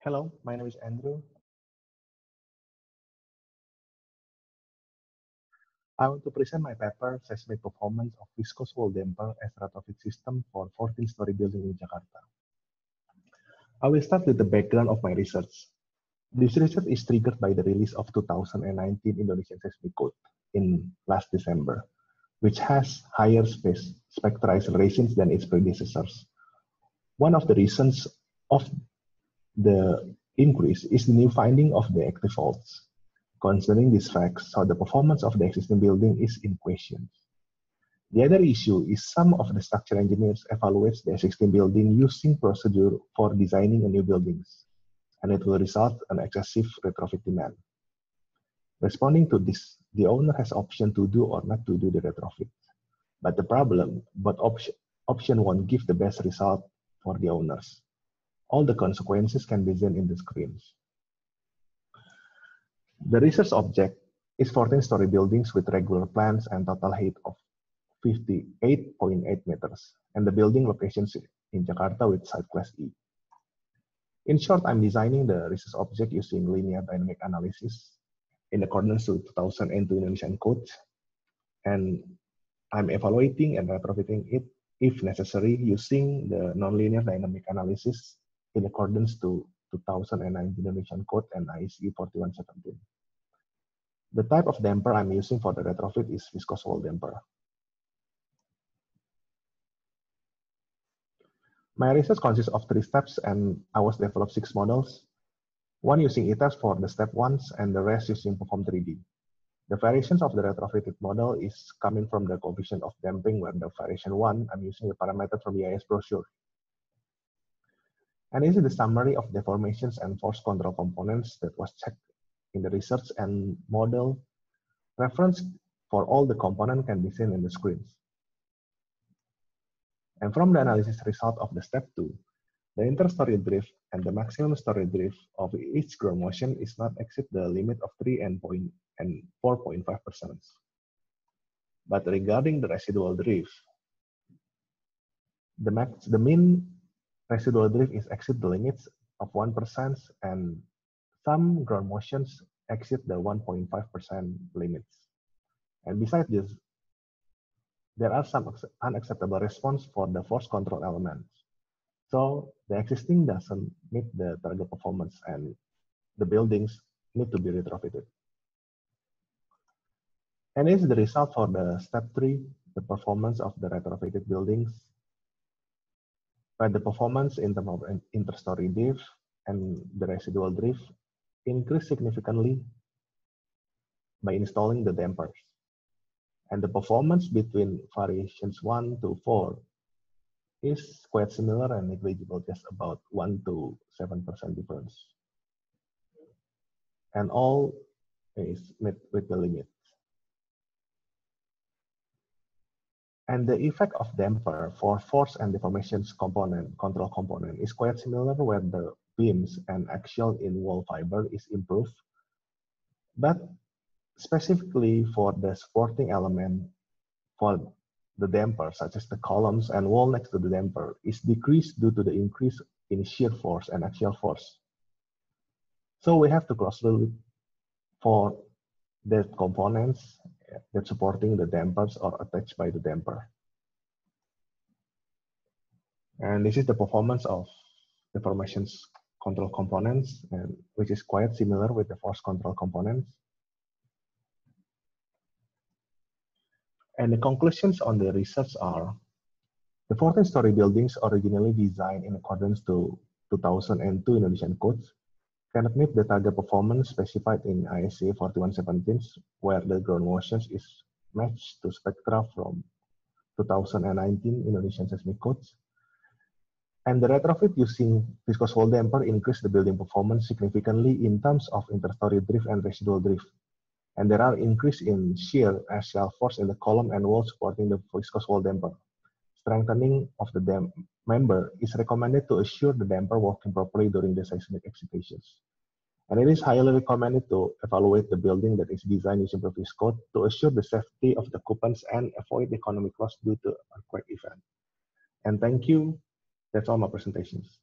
Hello, my name is Andrew. I want to present my paper, Seismic Performance of Viscous Wall Damper as Retrofit System for 14-story building in Jakarta. I will start with the background of my research. This research is triggered by the release of 2019 Indonesian Seismic Code in last December, which has higher spectral accelerations than its predecessors. One of the reasons of the increase is the new finding of the active faults. Considering these facts, so the performance of the existing building is in question. The other issue is some of the structural engineers evaluate the existing building using procedure for designing a new buildings, and it will result in excessive retrofit demand. Responding to this, the owner has option to do or not to do the retrofit. But the problem, option won't give the best result for the owners. All the consequences can be seen in the screens. The research object is 14-story buildings with regular plans and total height of 58.8 meters, and the building locations in Jakarta with site class E. In short, I'm designing the research object using linear dynamic analysis in accordance with 2002 Indonesian Code, and I'm evaluating and retrofitting it if necessary using the nonlinear dynamic analysis in accordance to 2009 Indonesian Code and IEC 4117. The type of damper I'm using for the retrofit is viscous wall damper. My research consists of 3 steps, and I was developed 6 models, one using ETABS for the step 1s and the rest using Perform 3D. The variations of the retrofitted model is coming from the coefficient of damping, where the variation 1, I'm using the parameter from the EIS brochure. And this is the summary of deformations and force control components that was checked in the research, and model reference for all the components can be seen in the screens. And from the analysis result of the step 2, the interstory drift and the maximum story drift of each ground motion is not exceed the limit of 3 and 4.5%. But regarding the residual drift, the mean residual drift is exceed the limits of 1%, and some ground motions exceed the 1.5% limits. And besides this, there are some unacceptable response for the force control elements. So the existing doesn't meet the target performance, and the buildings need to be retrofitted. And this is the result for the step 3, the performance of the retrofitted buildings, where the performance in terms of interstory drift and the residual drift increased significantly by installing the dampers. And the performance between variations 1 to 4 is quite similar and negligible, just about 1 to 7% difference. And all is met with the limit. And the effect of damper for force and deformations control component is quite similar, where the beams and axial in wall fiber is improved. But specifically for the supporting element for the damper, such as the columns and wall next to the damper, is decreased due to the increase in shear force and axial force. So we have to cross-look for the components that supporting the dampers or attached by the damper. And this is the performance of deformations control components, and which is quite similar with the force control components. And the conclusions on the research are: the 14-story buildings originally designed in accordance to 2002 Indonesian codes cannot meet the target performance specified in IEC 4117, where the ground motions is matched to spectra from 2019 Indonesian seismic codes. And the retrofit using viscous wall damper increased the building performance significantly in terms of interstory drift and residual drift. And there are increase in shear axial force in the column and wall supporting the viscous wall damper. Strengthening of the member is recommended to assure the damper working properly during the seismic excitations. And it is highly recommended to evaluate the building that is designed using previous code to assure the safety of the occupants and avoid economic loss due to earthquake event. And thank you. That's all my presentations.